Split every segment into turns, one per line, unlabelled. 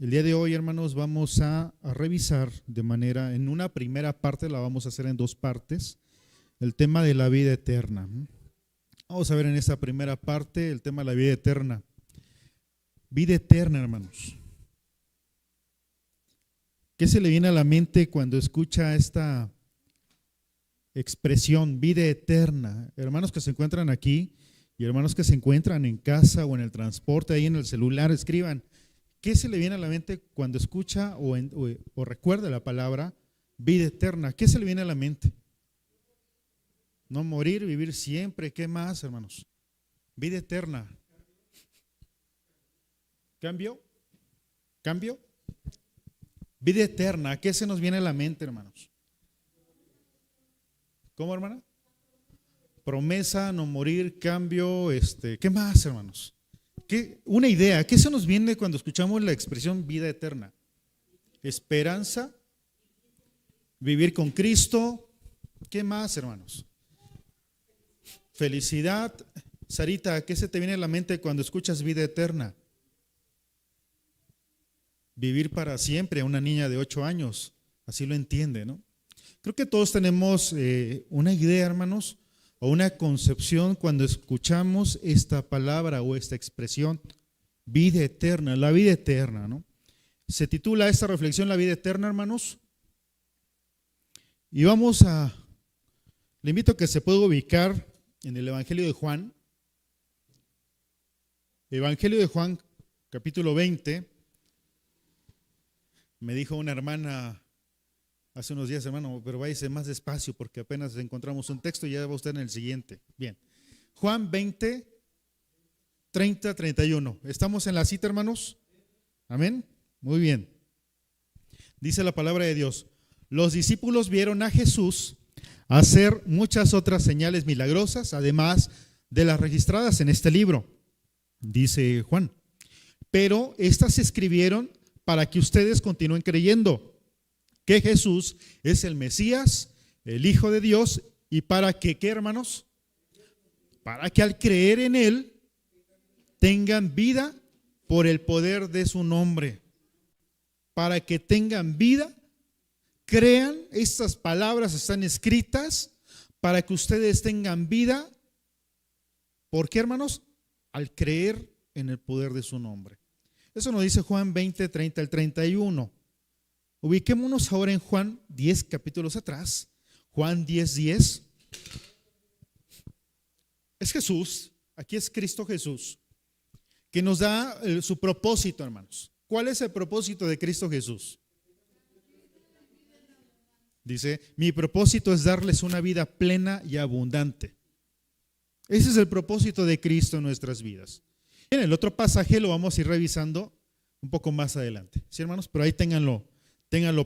El día de hoy, hermanos, vamos a revisar en una primera parte, la vamos a hacer en dos partes, el tema de la vida eterna. Vamos a ver en esta primera parte el tema de la vida eterna. Vida eterna, hermanos. ¿Qué se le viene a la mente cuando escucha esta expresión, vida eterna? Hermanos que se encuentran aquí y hermanos que se encuentran en casa o en el transporte, ahí en el celular, escriban. ¿Qué se le viene a la mente cuando escucha o recuerda la palabra vida eterna? ¿Qué se le viene a la mente? No morir, vivir siempre. ¿Qué más, hermanos? Vida eterna. ¿Cambio? ¿Cambio? Vida eterna. ¿Qué se nos viene a la mente, hermanos? ¿Cómo, hermana? Promesa, no morir, cambio, ¿qué más, hermanos? Una idea, ¿qué se nos viene cuando escuchamos la expresión vida eterna? Esperanza, vivir con Cristo, ¿qué más, hermanos? Felicidad. Sarita, ¿qué se te viene a la mente cuando escuchas vida eterna? Vivir para siempre, una niña de 8 años, así lo entiende, ¿no? Creo que todos tenemos una idea, hermanos, o una concepción cuando escuchamos esta palabra o esta expresión, vida eterna, la vida eterna, ¿no? Se titula esta reflexión la vida eterna, hermanos. Y le invito a que se pueda ubicar en el Evangelio de Juan. Evangelio de Juan, capítulo 20. Me dijo una hermana hace unos días, hermano, pero váyase más despacio porque apenas encontramos un texto y ya va usted en el siguiente. Bien, Juan 20, 30, 31. ¿Estamos en la cita, hermanos? Amén. Muy bien. Dice la palabra de Dios: los discípulos vieron a Jesús hacer muchas otras señales milagrosas, además de las registradas en este libro, dice Juan. Pero estas se escribieron para que ustedes continúen creyendo que Jesús es el Mesías, el Hijo de Dios, y para que, ¿qué, hermanos? Para que al creer en Él tengan vida por el poder de su nombre. Para que tengan vida, crean, estas palabras están escritas para que ustedes tengan vida. ¿Por qué, hermanos? Al creer en el poder de su nombre. Eso nos dice Juan 20, 30 al 31. Ubiquémonos ahora en Juan 10 capítulos atrás. Juan 10, 10. Es Jesús, aquí es Cristo Jesús, que nos da su propósito, hermanos. ¿Cuál es el propósito de Cristo Jesús? Dice, mi propósito es darles una vida plena y abundante. Ese es el propósito de Cristo en nuestras vidas. En el otro pasaje lo vamos a ir revisando un poco más adelante. ¿Sí, hermanos? Pero ahí ténganlo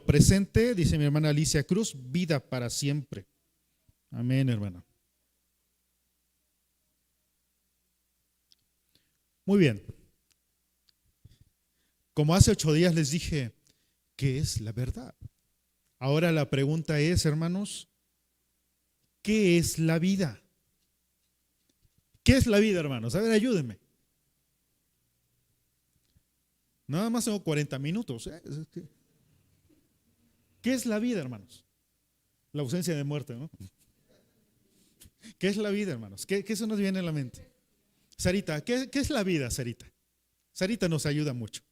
presente, dice mi hermana Alicia Cruz, vida para siempre. Amén, hermana. Muy bien. Como hace 8 días les dije, ¿qué es la verdad? Ahora la pregunta es, hermanos, ¿qué es la vida? ¿Qué es la vida, hermanos? A ver, ayúdenme. Nada más tengo 40 minutos. ¿Qué es la vida, hermanos? La ausencia de muerte, ¿no? ¿Qué es la vida, hermanos? ¿Qué se nos viene a la mente? Sarita, ¿qué es la vida, Sarita? Sarita nos ayuda mucho.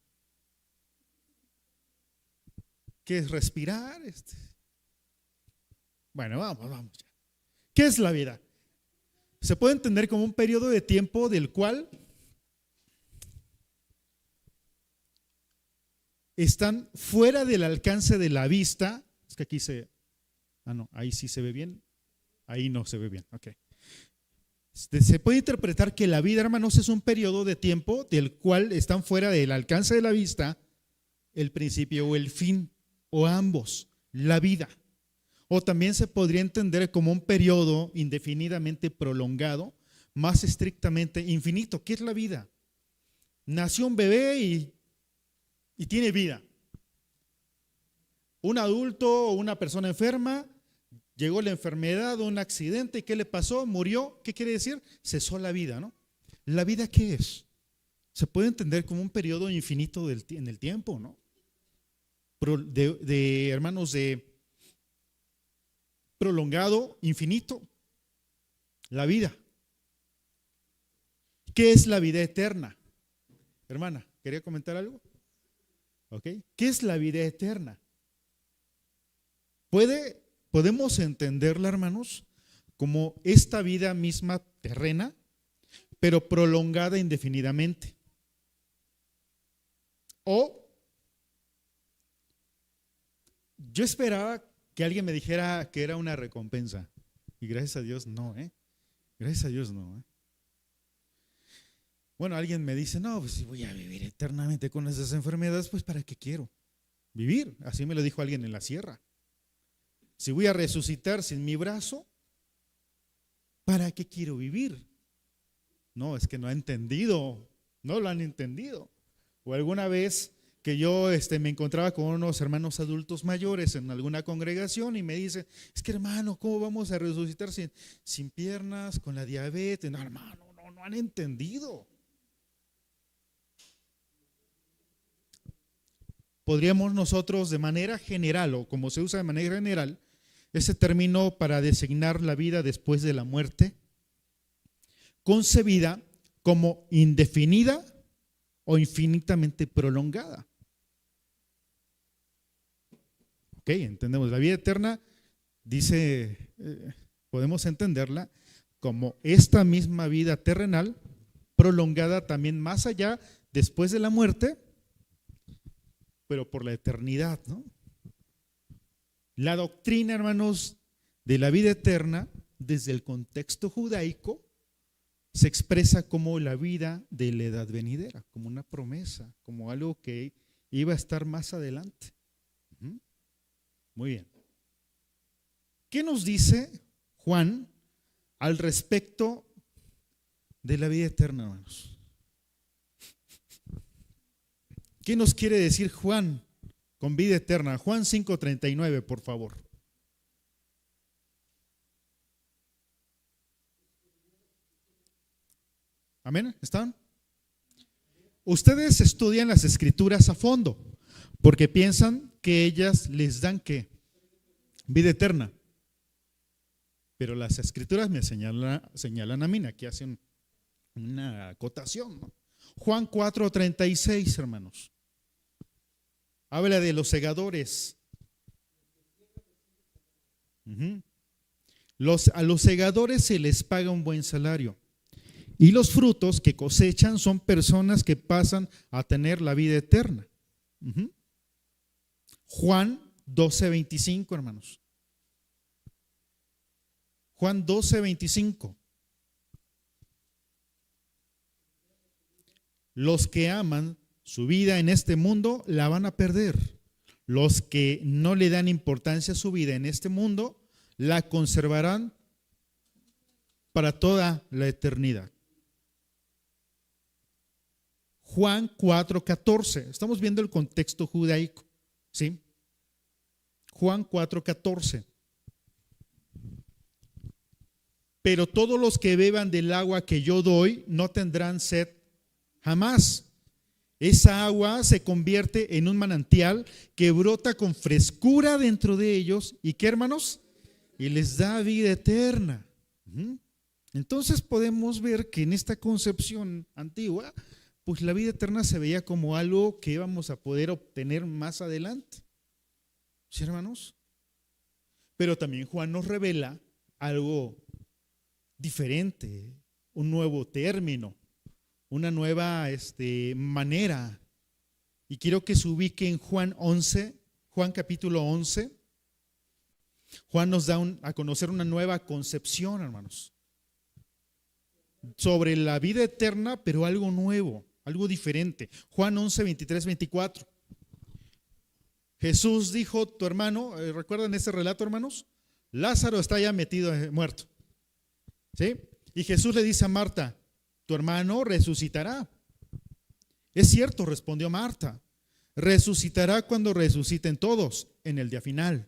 ¿Qué es respirar? Bueno, vamos. ¿Qué es la vida? Se puede entender como un periodo de tiempo del cual están fuera del alcance de la vista. Es que aquí ahí sí se ve bien, ahí no se ve bien, ok. Se puede interpretar que la vida, hermanos, es un periodo de tiempo del cual están fuera del alcance de la vista el principio o el fin, o ambos, la vida. O también se podría entender como un periodo indefinidamente prolongado, más estrictamente infinito. ¿Qué es la vida? Nació un bebé y tiene vida. Un adulto o una persona enferma, llegó la enfermedad o un accidente, ¿qué le pasó? Murió. ¿Qué quiere decir? Cesó la vida, ¿no? ¿La vida qué es? se puede entender como un periodo infinito en el tiempo, ¿no? Hermanos, de prolongado, infinito, la vida. ¿Qué es la vida eterna? Hermana, ¿quería comentar algo? ¿Ok? ¿Qué es la vida eterna? Podemos entenderla, hermanos, como esta vida misma terrena, pero prolongada indefinidamente. O yo esperaba que alguien me dijera que era una recompensa. Y gracias a Dios no, Gracias a Dios no, Bueno, alguien me dice, no, pues si voy a vivir eternamente con esas enfermedades, pues ¿para qué quiero vivir? Así me lo dijo alguien en la sierra. Si voy a resucitar sin mi brazo, ¿para qué quiero vivir? No, es que no ha entendido, no lo han entendido. O alguna vez que yo me encontraba con unos hermanos adultos mayores en alguna congregación y me dice, es que hermano, ¿cómo vamos a resucitar sin piernas, con la diabetes? No, hermano, no han entendido. Podríamos nosotros de manera general, o como se usa de manera general, ese término para designar la vida después de la muerte, concebida como indefinida o infinitamente prolongada. Ok, entendemos. La vida eterna, dice, podemos entenderla como esta misma vida terrenal, prolongada también más allá, después de la muerte, pero por la eternidad, ¿no? La doctrina, hermanos, de la vida eterna, desde el contexto judaico, se expresa como la vida de la edad venidera, como una promesa, como algo que iba a estar más adelante. Muy bien. ¿Qué nos dice Juan al respecto de la vida eterna, hermanos? ¿Qué nos quiere decir Juan con vida eterna? Juan 5:39, por favor. ¿Amén? ¿Están? Ustedes estudian las escrituras a fondo porque piensan que ellas les dan ¿qué? Vida eterna. Pero las escrituras me señalan a mí, aquí hacen una acotación, ¿no? Juan 4:36, hermanos. Habla de los segadores. A los segadores se les paga un buen salario. Y los frutos que cosechan son personas que pasan a tener la vida eterna. Juan 12:25, hermanos. Juan 12:25. Los que aman su vida en este mundo la van a perder. Los que no le dan importancia a su vida en este mundo la conservarán para toda la eternidad. Juan 4:14. Estamos viendo el contexto judaico, ¿sí? Juan 4:14. Pero todos los que beban del agua que yo doy no tendrán sed jamás. Esa agua se convierte en un manantial que brota con frescura dentro de ellos. ¿Y qué, hermanos? Y les da vida eterna. Entonces podemos ver que en esta concepción antigua, pues la vida eterna se veía como algo que íbamos a poder obtener más adelante. ¿Sí, hermanos? Pero también Juan nos revela algo diferente, un nuevo término, una nueva manera. Y quiero que se ubique en Juan 11, Juan capítulo 11. Juan nos da a conocer una nueva concepción, hermanos, sobre la vida eterna, pero algo nuevo, algo diferente. Juan 11, 23, 24. Jesús dijo, tu hermano, ¿recuerdan ese relato, hermanos? Lázaro está ya metido, muerto. ¿Sí? Y Jesús le dice a Marta, tu hermano resucitará. Es cierto, respondió Marta, resucitará cuando resuciten todos, en el día final.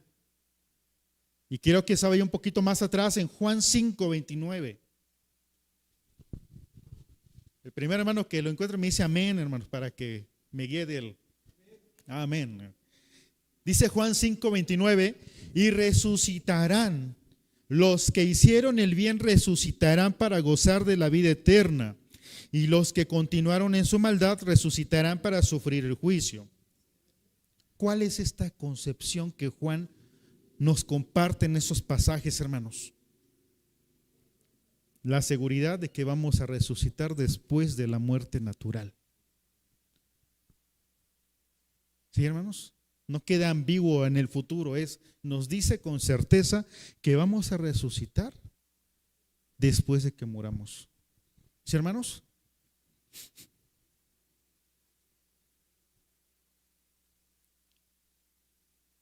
Y quiero que se vaya un poquito más atrás en Juan 5, 29. El primer hermano que lo encuentre me dice amén, hermanos, para que me guíe del amén. Dice Juan 5:29, y resucitarán. Los que hicieron el bien resucitarán para gozar de la vida eterna, y los que continuaron en su maldad resucitarán para sufrir el juicio. ¿Cuál es esta concepción que Juan nos comparte en esos pasajes, hermanos? La seguridad de que vamos a resucitar después de la muerte natural. ¿Sí, hermanos? No queda ambiguo en el futuro, nos dice con certeza que vamos a resucitar después de que muramos. ¿Sí, hermanos?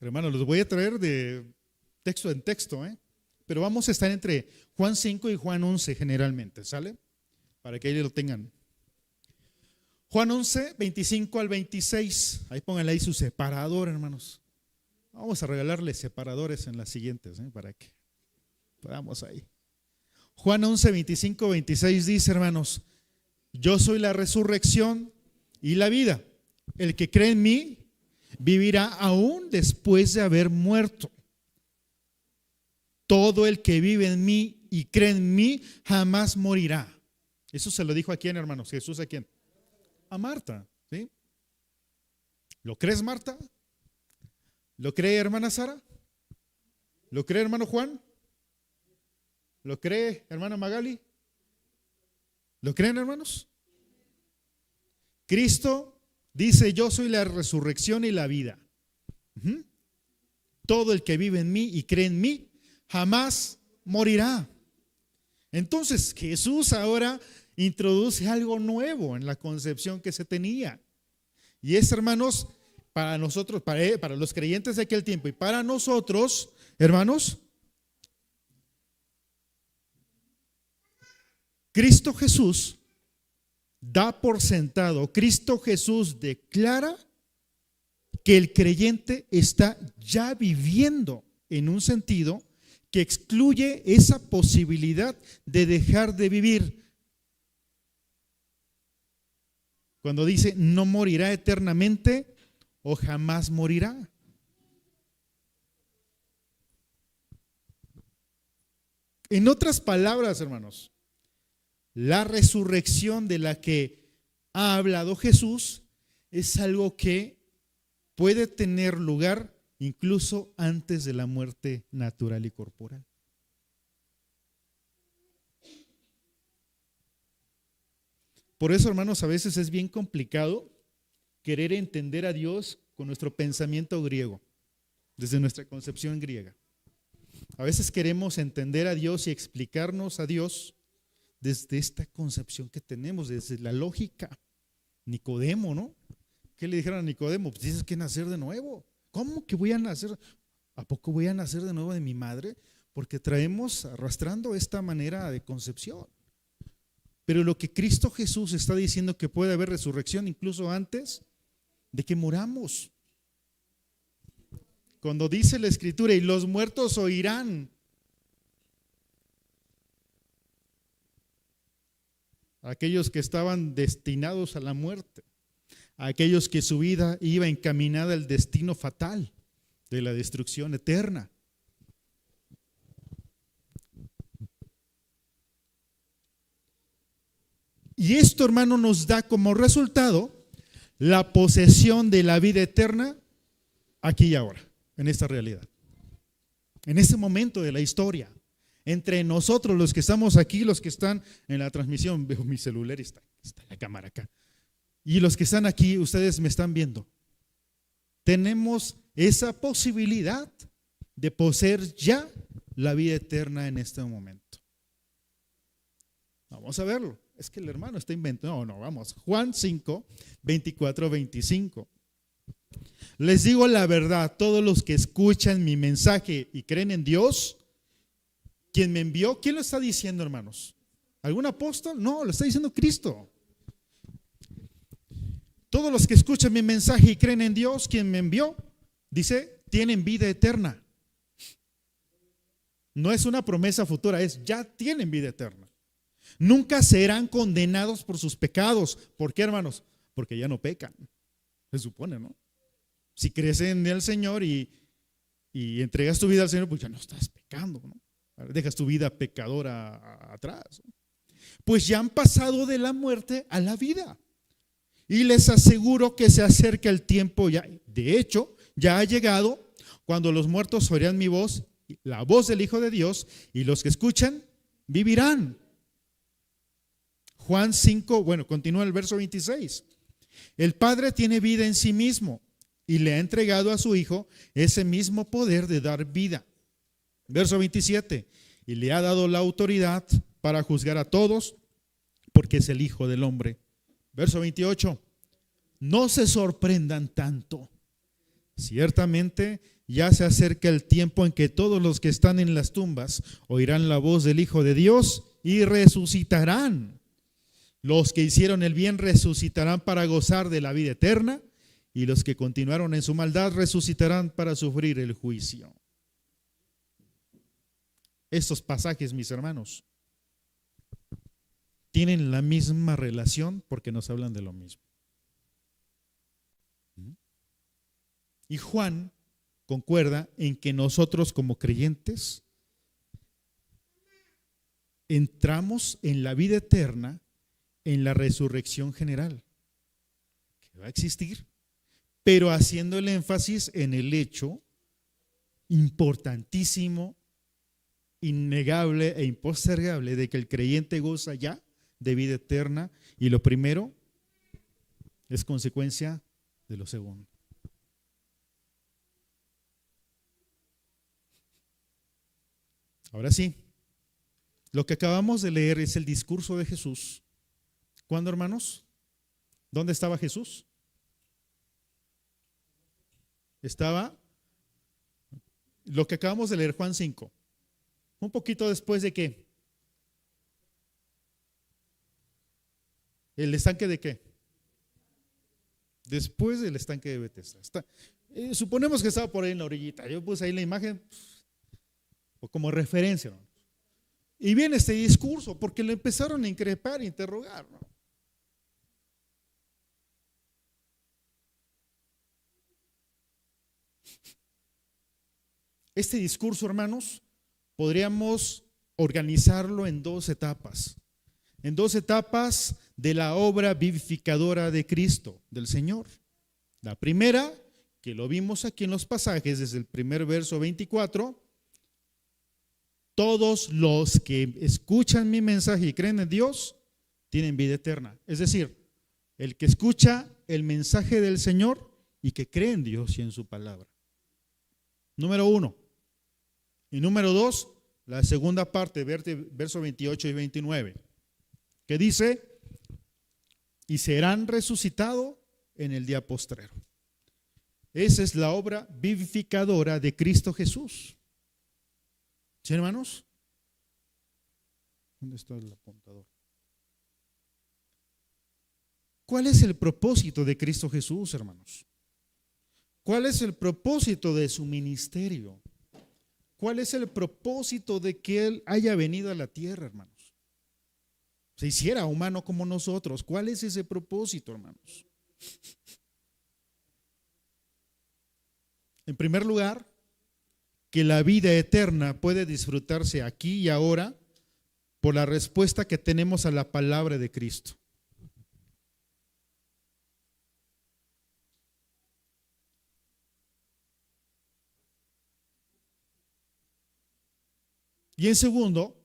Hermanos, los voy a traer de texto en texto, pero vamos a estar entre Juan 5 y Juan 11 generalmente, ¿sale? Para que ellos lo tengan. Juan 11, 25 al 26. Ahí pónganle ahí su separador, hermanos. Vamos a regalarles separadores en las siguientes, para que podamos ahí. Juan 11, 25, 26 dice, hermanos, yo soy la resurrección y la vida. El que cree en mí vivirá aún después de haber muerto. Todo el que vive en mí y cree en mí jamás morirá. Eso se lo dijo a quién, hermanos. Jesús, ¿a quién? A Marta, ¿sí? ¿Lo crees, Marta? ¿Lo cree, hermana Sara? ¿Lo cree, hermano Juan? ¿Lo cree, hermana Magali? ¿Lo creen, hermanos? Cristo dice, yo soy la resurrección y la vida. Todo el que vive en mí y cree en mí jamás morirá. Entonces Jesús ahora introduce algo nuevo en la concepción que se tenía. Y es, hermanos, para nosotros, para los creyentes de aquel tiempo y para nosotros, hermanos, Cristo Jesús da por sentado, Cristo Jesús declara que el creyente está ya viviendo en un sentido que excluye esa posibilidad de dejar de vivir. Cuando dice no morirá eternamente o jamás morirá. En otras palabras, hermanos, la resurrección de la que ha hablado Jesús es algo que puede tener lugar incluso antes de la muerte natural y corporal. Por eso, hermanos, a veces es bien complicado querer entender a Dios con nuestro pensamiento griego, desde nuestra concepción griega. A veces queremos entender a Dios y explicarnos a Dios desde esta concepción que tenemos, desde la lógica. Nicodemo, ¿no? ¿Qué le dijeron a Nicodemo? Pues dices que nacer de nuevo. ¿Cómo que voy a nacer? ¿A poco voy a nacer de nuevo de mi madre? Porque traemos arrastrando esta manera de concepción. Pero lo que Cristo Jesús está diciendo que puede haber resurrección incluso antes de que muramos. Cuando dice la Escritura, y los muertos oirán. Aquellos que estaban destinados a la muerte, aquellos que su vida iba encaminada al destino fatal de la destrucción eterna. Y esto, hermano, nos da como resultado la posesión de la vida eterna aquí y ahora, en esta realidad. En este momento de la historia, entre nosotros los que estamos aquí, los que están en la transmisión, veo mi celular y está la cámara acá. Y los que están aquí, ustedes me están viendo. Tenemos esa posibilidad de poseer ya la vida eterna en este momento. Vamos a verlo. Es que el hermano está inventando. No, vamos. Juan 5, 24, 25. Les digo la verdad, todos los que escuchan mi mensaje y creen en Dios, quien me envió, ¿quién lo está diciendo, hermanos? ¿Algún apóstol? No, lo está diciendo Cristo. Todos los que escuchan mi mensaje y creen en Dios, quien me envió, dice, tienen vida eterna. No es una promesa futura, es ya tienen vida eterna. Nunca serán condenados por sus pecados. ¿Por qué, hermanos? Porque ya no pecan, se supone, ¿no? Si crees en el Señor y entregas tu vida al Señor, pues ya no estás pecando, ¿no? Dejas tu vida pecadora atrás, ¿no? Pues ya han pasado de la muerte a la vida. Y les aseguro que se acerca el tiempo ya. De hecho, ya ha llegado cuando los muertos oirán mi voz, la voz del Hijo de Dios, y los que escuchan vivirán. Juan 5, bueno, continúa el verso 26. El Padre tiene vida en sí mismo y le ha entregado a su Hijo ese mismo poder de dar vida. Verso 27. Y le ha dado la autoridad para juzgar a todos, porque es el Hijo del Hombre. Verso 28. No se sorprendan tanto. Ciertamente ya se acerca el tiempo en que todos los que están en las tumbas oirán la voz del Hijo de Dios y resucitarán. Los que hicieron el bien resucitarán para gozar de la vida eterna, y los que continuaron en su maldad resucitarán para sufrir el juicio. Estos pasajes, mis hermanos, tienen la misma relación porque nos hablan de lo mismo. Y Juan concuerda en que nosotros como creyentes entramos en la vida eterna en la resurrección general, que va a existir, pero haciendo el énfasis en el hecho importantísimo, innegable e impostergable de que el creyente goza ya de vida eterna, y lo primero es consecuencia de lo segundo. Ahora sí, lo que acabamos de leer es el discurso de Jesús. ¿Cuándo, hermanos? ¿Dónde estaba Jesús? Estaba, lo que acabamos de leer, Juan 5, un poquito después de qué. ¿El estanque de qué? Después del estanque de Betesda. Suponemos que estaba por ahí en la orillita. Yo puse ahí la imagen o como referencia, ¿no? Y viene este discurso porque le empezaron a increpar, a interrogar, ¿no? Este discurso, hermanos, podríamos organizarlo en dos etapas de la obra vivificadora de Cristo, del Señor. La primera, que lo vimos aquí en los pasajes, desde el primer verso 24, todos los que escuchan mi mensaje y creen en Dios, tienen vida eterna. Es decir, el que escucha el mensaje del Señor y que cree en Dios y en su palabra. Número 1. Y número 2, la segunda parte, verso 28 y 29, que dice, y serán resucitados en el día postrero. Esa es la obra vivificadora de Cristo Jesús. ¿Sí, hermanos? ¿Dónde está el apuntador? ¿Cuál es el propósito de Cristo Jesús, hermanos? ¿Cuál es el propósito de su ministerio? ¿Cuál es el propósito de que Él haya venido a la tierra, hermanos? Se hiciera humano como nosotros. ¿Cuál es ese propósito, hermanos? En primer lugar, que la vida eterna puede disfrutarse aquí y ahora por la respuesta que tenemos a la palabra de Cristo. Y en segundo,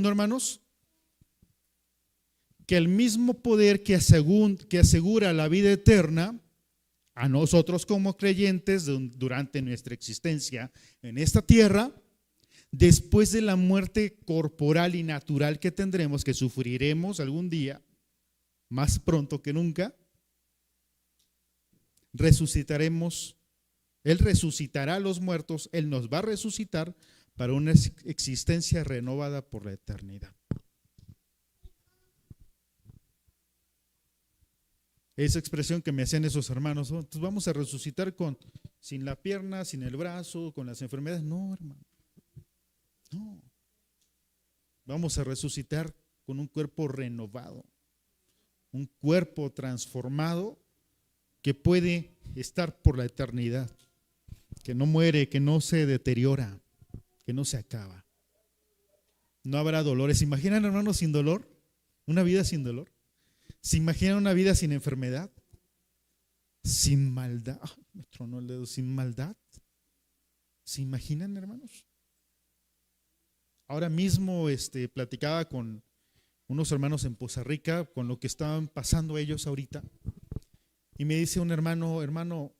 hermanos, que el mismo poder que asegura la vida eterna a nosotros como creyentes durante nuestra existencia en esta tierra, después de la muerte corporal y natural que tendremos, que sufriremos algún día, más pronto que nunca, resucitaremos. Él resucitará a los muertos, Él nos va a resucitar para una existencia renovada por la eternidad. Esa expresión que me hacían esos hermanos, entonces vamos a resucitar con sin la pierna, sin el brazo, con las enfermedades. No, hermano. No. Vamos a resucitar con un cuerpo renovado, un cuerpo transformado que puede estar por la eternidad, que no muere, que no se deteriora, que no se acaba. No habrá dolores. ¿Se imaginan, hermanos, sin dolor? ¿Una vida sin dolor? ¿Se imaginan una vida sin enfermedad? Sin maldad. Me tronó el dedo. Sin maldad. ¿Se imaginan, hermanos? Ahora mismo platicaba con unos hermanos en Poza Rica, con lo que estaban pasando ellos ahorita. Y me dice un hermano,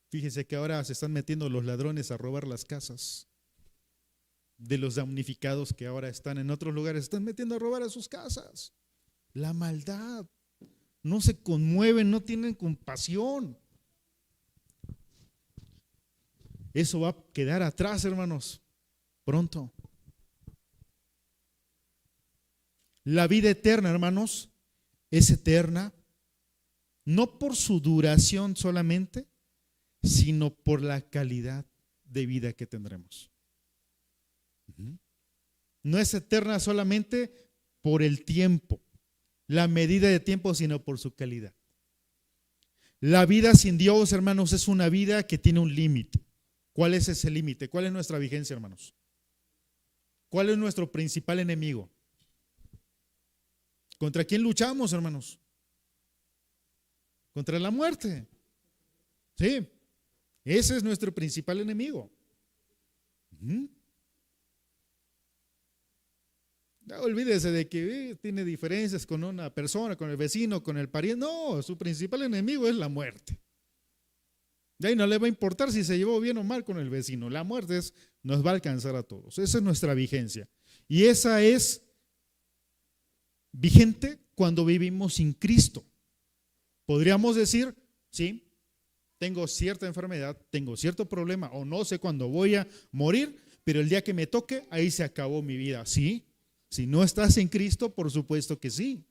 fíjese que ahora se están metiendo los ladrones a robar las casas de los damnificados que ahora están en otros lugares, están metiendo a robar a sus casas. La maldad. No se conmueven, no tienen compasión. Eso va a quedar atrás, hermanos, pronto. La vida eterna, hermanos, es eterna, no por su duración solamente, sino por la calidad de vida que tendremos. No es eterna solamente por el tiempo, la medida de tiempo, sino por su calidad. La vida sin Dios, hermanos, es una vida que tiene un límite. ¿Cuál es ese límite? ¿Cuál es nuestra vigencia, hermanos? ¿Cuál es nuestro principal enemigo? ¿Contra quién luchamos, hermanos? Contra la muerte. Sí, ese es nuestro principal enemigo. No olvídese de que tiene diferencias con una persona, con el vecino, con el pariente. No, su principal enemigo es la muerte. De ahí no le va a importar si se llevó bien o mal con el vecino. La muerte nos va a alcanzar a todos. Esa es nuestra vigencia. Y esa es vigente cuando vivimos sin Cristo. Podríamos decir, sí, tengo cierta enfermedad, tengo cierto problema o no sé cuándo voy a morir, pero el día que me toque, ahí se acabó mi vida. ¿Sí? Si no estás en Cristo, por supuesto que sí.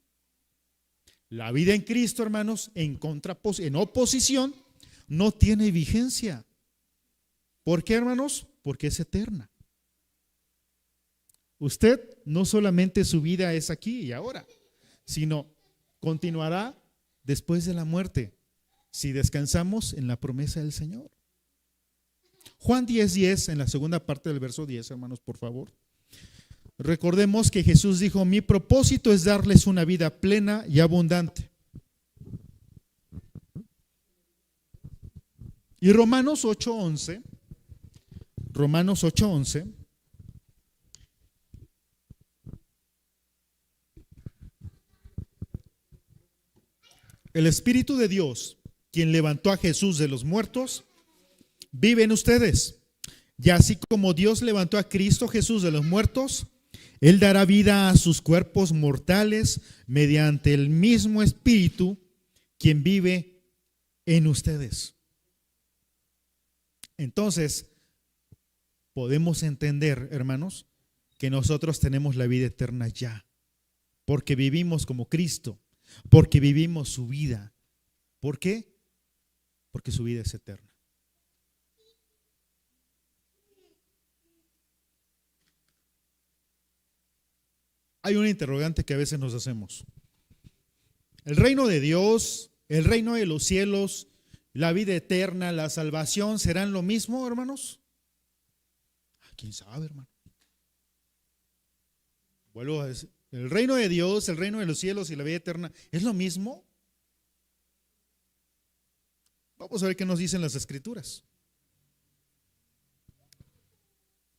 La vida en Cristo, hermanos, en oposición, no tiene vigencia. ¿Por qué, hermanos? Porque es eterna. Usted no solamente su vida es aquí y ahora, sino continuará después de la muerte, si descansamos en la promesa del Señor. Juan 10:10, en la segunda parte del verso 10, hermanos, por favor. Recordemos que Jesús dijo: mi propósito es darles una vida plena y abundante. Y Romanos 8:11, el Espíritu de Dios, quien levantó a Jesús de los muertos, vive en ustedes. Y así como Dios levantó a Cristo Jesús de los muertos, Él dará vida a sus cuerpos mortales mediante el mismo Espíritu, quien vive en ustedes. Entonces, podemos entender, hermanos, que nosotros tenemos la vida eterna ya, porque vivimos como Cristo, porque vivimos su vida. ¿Por qué? Porque su vida es eterna. Hay una interrogante que a veces nos hacemos. ¿El reino de Dios, el reino de los cielos, la vida eterna, la salvación serán lo mismo, hermanos? ¿Quién sabe, hermano? Vuelvo a decir, ¿el reino de Dios, el reino de los cielos y la vida eterna es lo mismo? Vamos a ver qué nos dicen las Escrituras.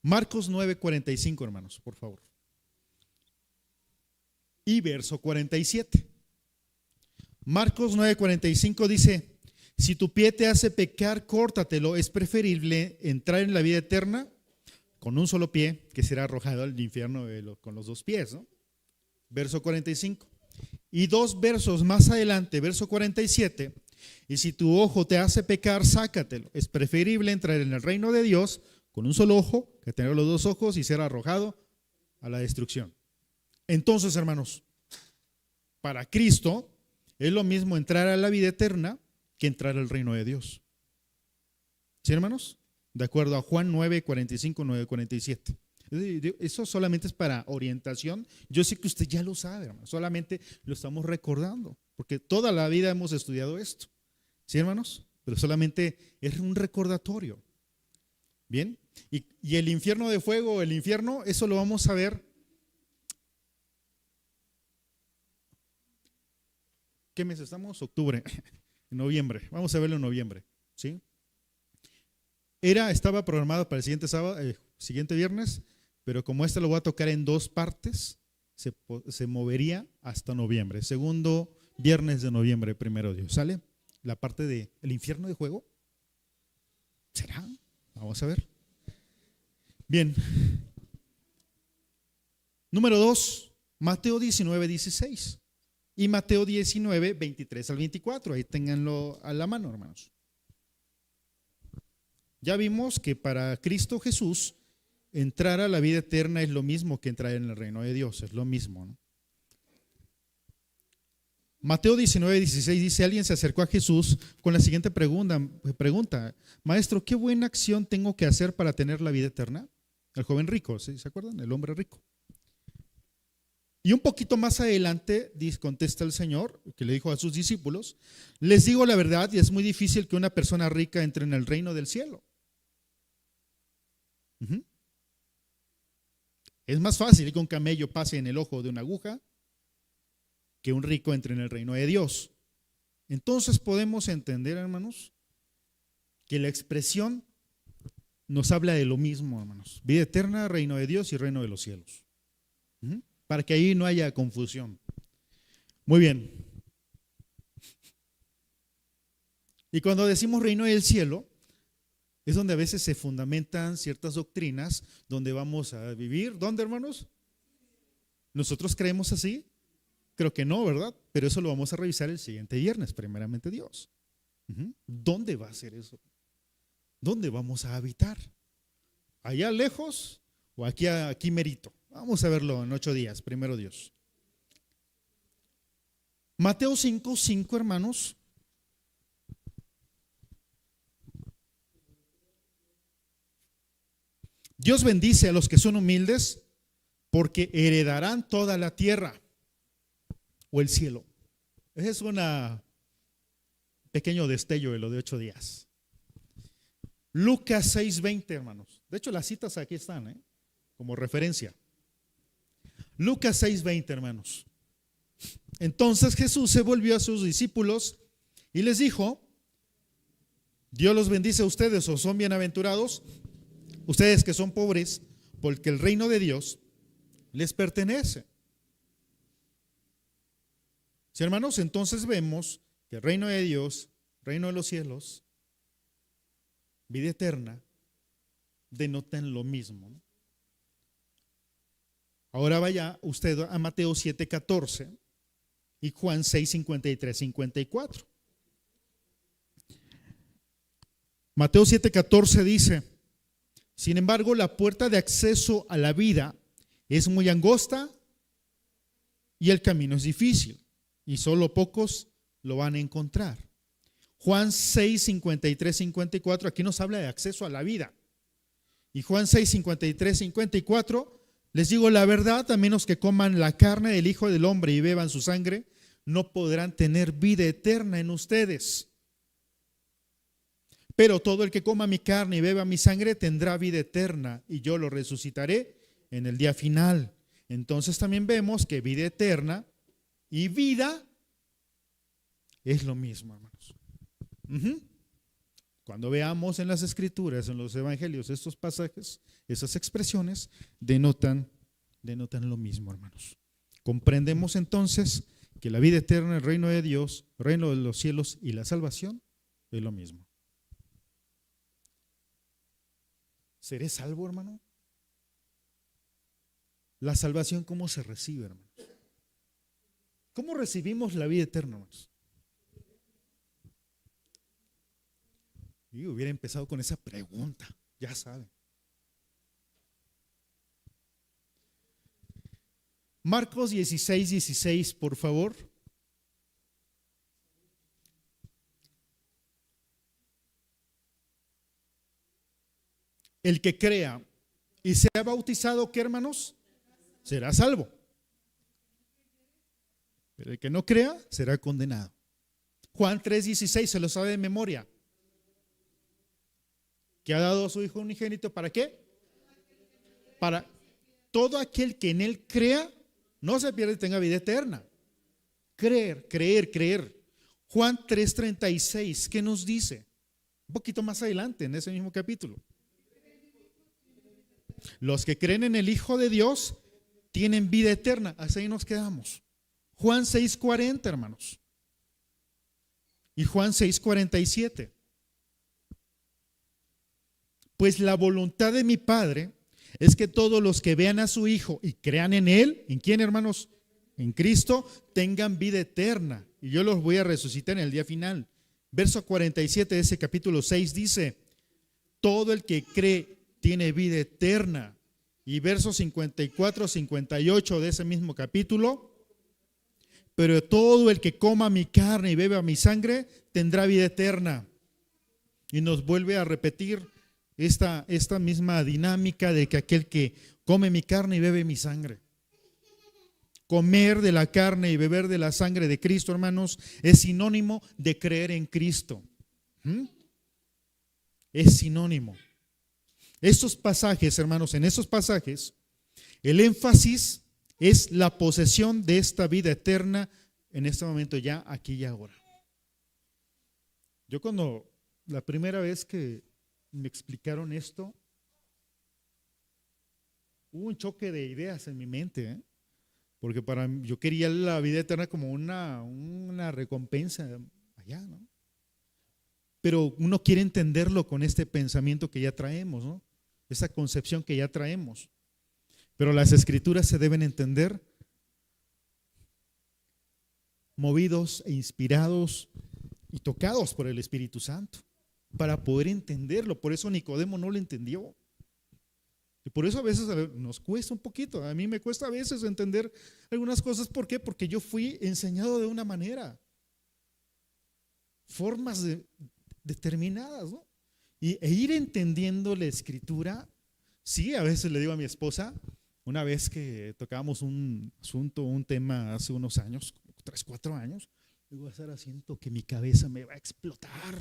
Marcos 9:45, hermanos, por favor. Y verso 47. Marcos 9:45 dice: si tu pie te hace pecar, córtatelo. Es preferible entrar en la vida eterna con un solo pie, que será arrojado al infierno con los dos pies, ¿no? Verso 45. Y dos versos más adelante, verso 47, y si tu ojo te hace pecar, sácatelo. Es preferible entrar en el reino de Dios con un solo ojo que tener los dos ojos y ser arrojado a la destrucción. Entonces, hermanos, para Cristo es lo mismo entrar a la vida eterna que entrar al reino de Dios. ¿Sí, hermanos? De acuerdo a Juan 9:45, 9:47. Eso solamente es para orientación. Yo sé que usted ya lo sabe, hermano. Solamente lo estamos recordando, porque toda la vida hemos estudiado esto. ¿Sí, hermanos? Pero solamente es un recordatorio. Bien. Y el infierno de fuego, el infierno, eso lo vamos a ver. ¿Qué mes estamos? Octubre. Noviembre. Vamos a verlo en noviembre. ¿Sí? Estaba programado para el siguiente sábado, siguiente viernes, pero como lo voy a tocar en dos partes, se movería hasta noviembre. Segundo viernes de noviembre, primero Dios. ¿Sale? La parte del infierno de juego. ¿Será? Vamos a ver. Bien. Número 2, Mateo 19:16 y Mateo 19:23 al 24. Ahí ténganlo a la mano, hermanos. Ya vimos que para Cristo Jesús entrar a la vida eterna es lo mismo que entrar en el reino de Dios, es lo mismo, ¿no? Mateo 19:16 dice: alguien se acercó a Jesús con la siguiente pregunta: Maestro, ¿qué buena acción tengo que hacer para tener la vida eterna? El joven rico, ¿sí? ¿Se acuerdan? El hombre rico. Y un poquito más adelante contesta el Señor, que le dijo a sus discípulos: les digo la verdad, y es muy difícil que una persona rica entre en el reino del cielo. Es más fácil que un camello pase en el ojo de una aguja que un rico entre en el reino de Dios. Entonces podemos entender, hermanos, que la expresión nos habla de lo mismo, hermanos: vida eterna, reino de Dios y reino de los cielos. Para que ahí no haya confusión. Muy bien. Y cuando decimos reino del cielo, es donde a veces se fundamentan ciertas doctrinas donde vamos a vivir. ¿Dónde, hermanos? ¿Nosotros creemos así? Creo que no, ¿verdad? Pero eso lo vamos a revisar el siguiente viernes, primeramente Dios. ¿Dónde va a ser eso? ¿Dónde vamos a habitar? ¿Allá lejos o aquí merito? Vamos a verlo en 8 días, primero Dios. Mateo 5:5, hermanos. Dios bendice a los que son humildes porque heredarán toda la tierra o el cielo. Ese es un pequeño destello de lo de 8 días. Lucas 6:20, hermanos. De hecho, las citas aquí están, como referencia. Lucas 6:20, hermanos. Entonces Jesús se volvió a sus discípulos y les dijo: Dios los bendice a ustedes, o son bienaventurados ustedes que son pobres, porque el reino de Dios les pertenece. ¿Sí, hermanos? Entonces vemos que el reino de Dios, reino de los cielos, vida eterna, denotan lo mismo, ¿no? Ahora vaya usted a Mateo 7:14 y Juan 6:53-54. Mateo 7:14 dice: sin embargo, la puerta de acceso a la vida es muy angosta y el camino es difícil, y solo pocos lo van a encontrar. Juan 6:53-54, aquí nos habla de acceso a la vida. Y Juan 6:53-54, les digo la verdad, a menos que coman la carne del Hijo del Hombre y beban su sangre, no podrán tener vida eterna en ustedes. Pero todo el que coma mi carne y beba mi sangre tendrá vida eterna, y yo lo resucitaré en el día final. Entonces también vemos que vida eterna y vida es lo mismo, hermanos. Cuando veamos en las Escrituras, en los Evangelios, estos pasajes, esas expresiones denotan lo mismo, hermanos. Comprendemos entonces que la vida eterna, el reino de Dios, el reino de los cielos y la salvación es lo mismo. ¿Seré salvo, hermano? La salvación, ¿cómo se recibe, hermano? ¿Cómo recibimos la vida eterna, hermanos? Y hubiera empezado con esa pregunta, ya saben. Marcos 16:16, por favor. el que crea y sea bautizado, ¿qué, hermanos? Será salvo. Pero el que no crea será condenado. Juan 3:16, se lo sabe de memoria. Que ha dado a su Hijo unigénito, ¿para qué? Para todo aquel que en Él crea, no se pierda y tenga vida eterna. Creer, creer, creer. Juan 3:36, ¿qué nos dice? Un poquito más adelante, en ese mismo capítulo. Los que creen en el Hijo de Dios tienen vida eterna. Así nos quedamos. Juan 6:40, hermanos. Y Juan 6:47. Pues la voluntad de mi Padre es que todos los que vean a su Hijo y crean en Él, ¿en quién, hermanos? En Cristo, tengan vida eterna. Y yo los voy a resucitar en el día final. Verso 47 de ese capítulo 6 dice: todo el que cree tiene vida eterna. Y versos 54, 58 de ese mismo capítulo: pero todo el que coma mi carne y beba mi sangre tendrá vida eterna. Y nos vuelve a repetir esta misma dinámica de que aquel que come mi carne y bebe mi sangre. Comer de la carne y beber de la sangre de Cristo, hermanos, es sinónimo de creer en Cristo. Es sinónimo. Estos pasajes, hermanos, en esos pasajes, el énfasis es la posesión de esta vida eterna en este momento, ya, aquí y ahora. Yo cuando la primera vez que me explicaron esto, hubo un choque de ideas en mi mente, porque yo quería la vida eterna como una recompensa allá, ¿no? Pero uno quiere entenderlo con este pensamiento que ya traemos, ¿no? Esa concepción que ya traemos. Pero las escrituras se deben entender movidos e inspirados y tocados por el Espíritu Santo para poder entenderlo. Por eso Nicodemo no lo entendió. Y por eso a veces nos cuesta un poquito. A mí me cuesta a veces entender algunas cosas. ¿Por qué? Porque yo fui enseñado de una manera. Formas determinadas, ¿no? E ir entendiendo la escritura. Sí, a veces le digo a mi esposa, una vez que tocábamos un asunto, un tema hace unos años, 3, 4 años, digo, Sara, siento que mi cabeza me va a explotar,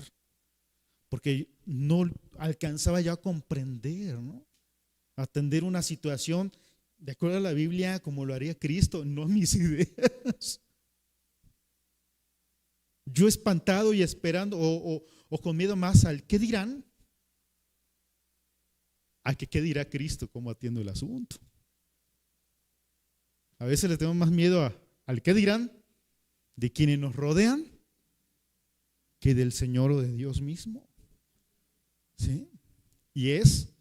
porque no alcanzaba yo a comprender, ¿no? A atender una situación de acuerdo a la Biblia como lo haría Cristo, no mis ideas. Yo espantado y esperando o con miedo más al ¿qué dirán? A que ¿qué dirá Cristo? ¿Cómo atiendo el asunto? A veces le tenemos más miedo al ¿qué dirán? De quienes nos rodean que del Señor o de Dios mismo. ¿Sí? Y es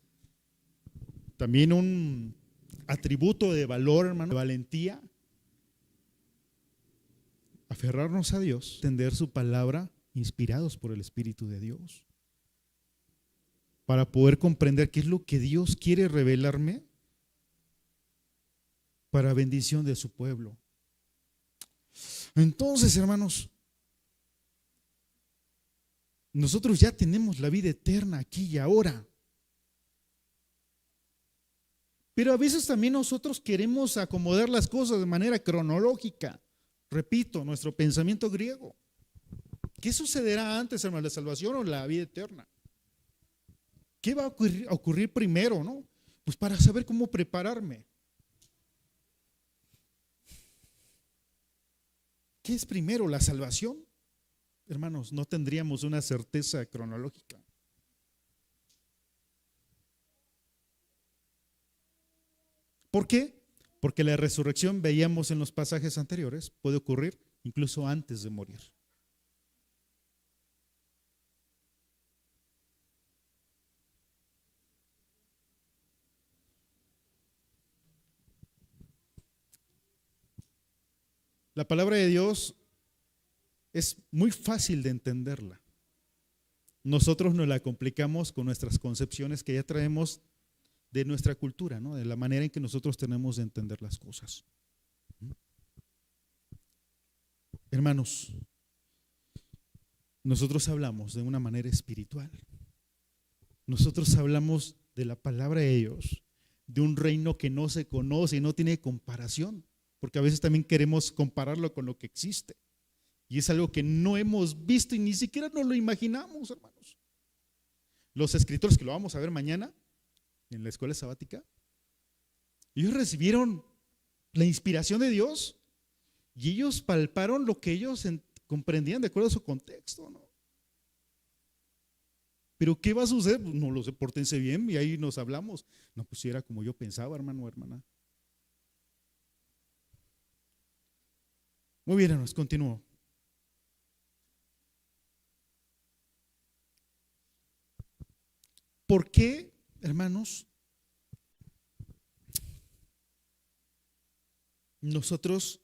también un atributo de valor, hermano, de valentía, aferrarnos a Dios, entender su palabra, inspirados por el Espíritu de Dios, para poder comprender qué es lo que Dios quiere revelarme para bendición de su pueblo. Entonces, hermanos, nosotros ya tenemos la vida eterna aquí y ahora. Pero a veces también nosotros queremos acomodar las cosas de manera cronológica. Repito, nuestro pensamiento griego. ¿Qué sucederá antes, hermano, la salvación o la vida eterna? ¿Qué va a ocurrir primero, no? Pues para saber cómo prepararme. ¿Qué es primero, la salvación? Hermanos, no tendríamos una certeza cronológica. ¿Por qué? Porque la resurrección, veíamos en los pasajes anteriores, puede ocurrir incluso antes de morir. La palabra de Dios es muy fácil de entenderla. Nosotros nos la complicamos con nuestras concepciones que ya traemos de nuestra cultura, ¿no? De la manera en que nosotros tenemos de entender las cosas. Hermanos, nosotros hablamos de una manera espiritual. Nosotros hablamos de la palabra de Dios, de un reino que no se conoce y no tiene comparación, porque a veces también queremos compararlo con lo que existe. Y es algo que no hemos visto y ni siquiera nos lo imaginamos, hermanos. Los escritores, que lo vamos a ver mañana en la escuela sabática, ellos recibieron la inspiración de Dios y ellos palparon lo que ellos comprendían de acuerdo a su contexto, ¿no? Pero ¿qué va a suceder? Pues no lo sé, pórtense bien y ahí nos hablamos. No, pues si era como yo pensaba, hermano o hermana. Muy bien, hermanos, continúo. ¿Por qué, hermanos, nosotros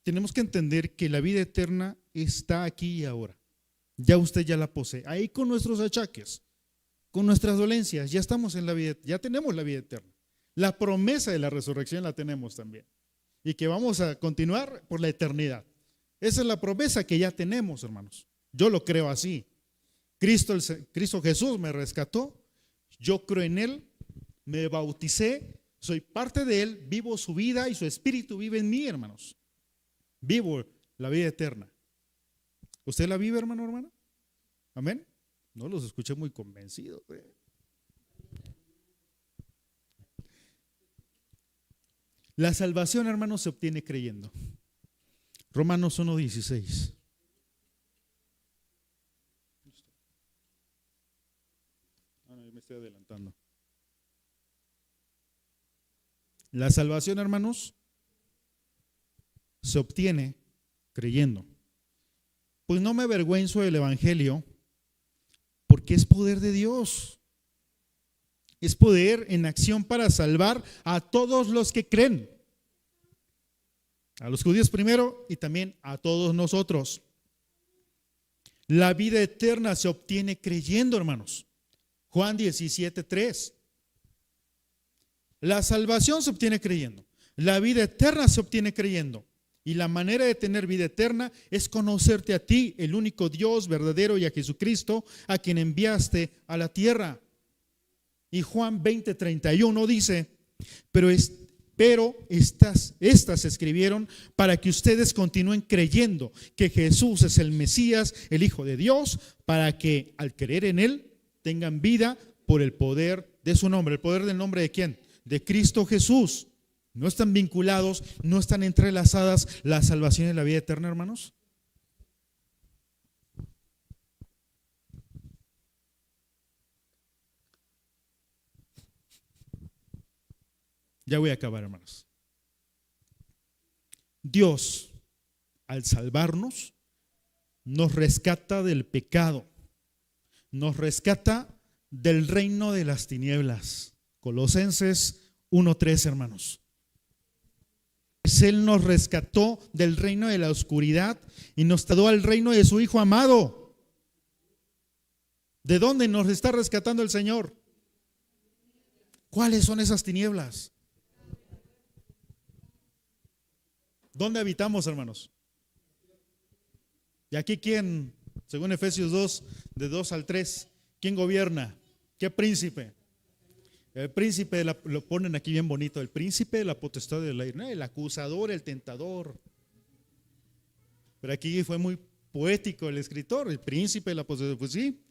tenemos que entender que la vida eterna está aquí y ahora? Ya usted ya la posee. Ahí con nuestros achaques, con nuestras dolencias, ya estamos en la vida, ya tenemos la vida eterna. La promesa de la resurrección la tenemos también. Y que vamos a continuar por la eternidad. Esa es la promesa que ya tenemos, hermanos. Yo lo creo así. Cristo Jesús me rescató, yo creo en Él, me bauticé, soy parte de Él, vivo su vida y su espíritu vive en mí, hermanos. Vivo la vida eterna. ¿Usted la vive, hermano, hermana? Amén. No los escuché muy convencidos. La salvación, hermanos, se obtiene creyendo. Romanos 1:16. Me estoy adelantando. La salvación, hermanos, se obtiene creyendo. Pues no me avergüenzo del evangelio, porque es poder de Dios. Es poder en acción para salvar a todos los que creen. A los judíos primero y también a todos nosotros. La vida eterna se obtiene creyendo, hermanos. Juan 17:3. La salvación se obtiene creyendo. La vida eterna se obtiene creyendo. Y la manera de tener vida eterna es conocerte a ti, el único Dios verdadero, y a Jesucristo, a quien enviaste a la tierra. Y Juan 20:31 dice, pero estas se escribieron para que ustedes continúen creyendo que Jesús es el Mesías, el Hijo de Dios, para que al creer en Él tengan vida por el poder de su nombre. ¿El poder del nombre de quién? De Cristo Jesús. ¿No están vinculados, no están entrelazadas la salvación y la vida eterna, hermanos? Ya voy a acabar, hermanos. Dios, al salvarnos, nos rescata del pecado, nos rescata del reino de las tinieblas. Colosenses 1:3, hermanos. Él nos rescató del reino de la oscuridad y nos trasladó al reino de su Hijo amado. ¿De dónde nos está rescatando el Señor? ¿Cuáles son esas tinieblas? ¿Dónde habitamos, hermanos? Y aquí, ¿quién? Según Efesios 2, de 2 al 3, ¿quién gobierna? ¿Qué príncipe? El príncipe, lo ponen aquí bien bonito, el príncipe de la potestad del aire, ¿no? El acusador, el tentador. Pero aquí fue muy poético el escritor, el príncipe de la potestad, pues sí.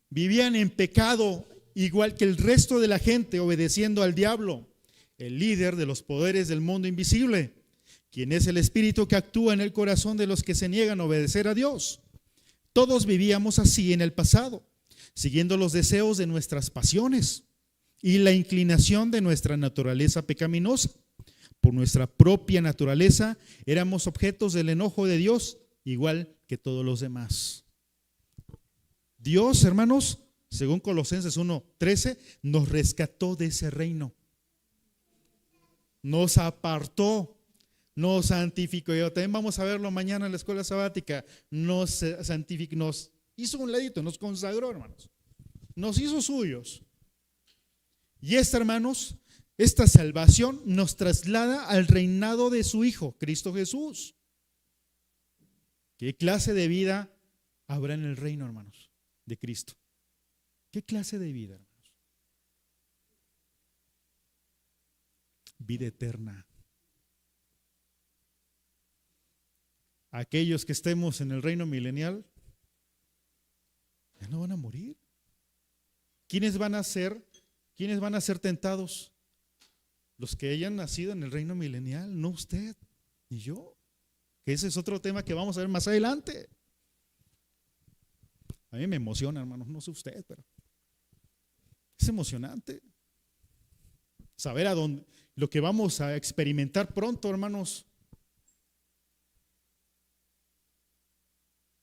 Vivían en pecado, igual que el resto de la gente, obedeciendo al diablo, el líder de los poderes del mundo invisible, quien es el espíritu que actúa en el corazón de los que se niegan a obedecer a Dios. Todos vivíamos así en el pasado, siguiendo los deseos de nuestras pasiones y la inclinación de nuestra naturaleza pecaminosa. Por nuestra propia naturaleza éramos objetos del enojo de Dios, igual que todos los demás. Dios, hermanos, según Colosenses 1:13, nos rescató de ese reino. Nos apartó, nos santificó. Y también vamos a verlo mañana en la escuela sabática. Nos santificó, nos hizo un ladito, nos consagró, hermanos. Nos hizo suyos. Y hermanos, esta salvación nos traslada al reinado de su Hijo, Cristo Jesús. ¿Qué clase de vida habrá en el reino, hermanos, de Cristo? ¿Qué clase de vida, hermanos? Vida eterna. Aquellos que estemos en el reino milenial ya no van a morir. ¿Quiénes van a ser tentados? Los que hayan nacido en el reino milenial, no usted ni yo. Que ese es otro tema que vamos a ver más adelante. A mí me emociona, hermanos, no sé usted, pero es emocionante saber a dónde, lo que vamos a experimentar pronto, hermanos.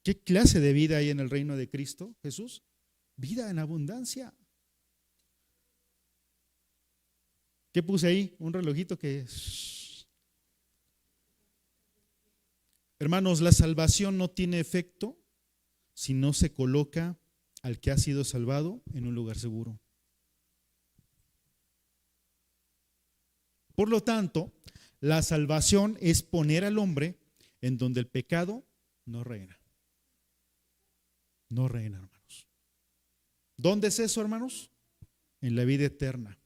¿Qué clase de vida hay en el reino de Cristo Jesús? Vida en abundancia. ¿Qué puse ahí? Un relojito que... Hermanos, la salvación no tiene efecto si no se coloca al que ha sido salvado en un lugar seguro. Por lo tanto, la salvación es poner al hombre en donde el pecado no reina. No reina, hermanos. ¿Dónde es eso, hermanos? En la vida eterna,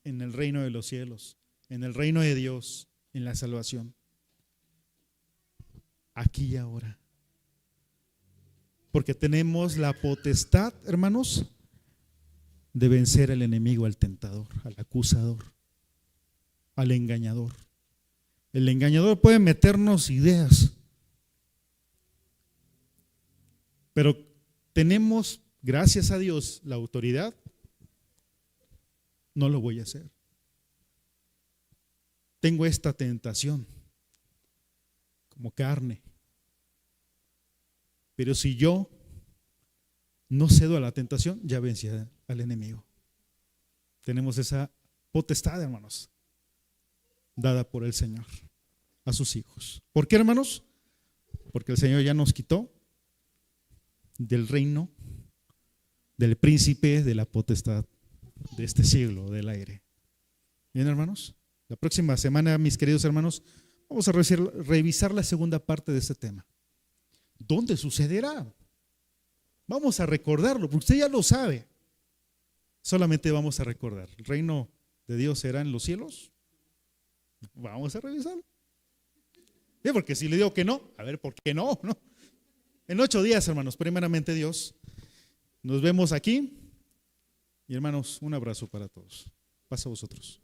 en el reino de los cielos, en el reino de Dios, en la salvación. Aquí y ahora. Porque tenemos la potestad, hermanos, de vencer al enemigo, al tentador, al acusador, al engañador. El engañador puede meternos ideas, pero tenemos, gracias a Dios, la autoridad. No lo voy a hacer. Tengo esta tentación como carne. Pero si yo no cedo a la tentación, ya vencí al enemigo. Tenemos esa potestad, hermanos, dada por el Señor a sus hijos. ¿Por qué, hermanos? Porque el Señor ya nos quitó del reino, del príncipe de la potestad de este siglo, del aire. Bien, hermanos, la próxima semana, mis queridos hermanos, vamos a revisar la segunda parte de este tema. ¿Dónde sucederá? Vamos a recordarlo, porque usted ya lo sabe. Solamente vamos a recordar. ¿El reino de Dios será en los cielos? Vamos a revisarlo. Porque si le digo que no, a ver, ¿por qué no? En 8 días, hermanos, primeramente Dios. Nos vemos aquí. Y hermanos, un abrazo para todos. Pasa a vosotros.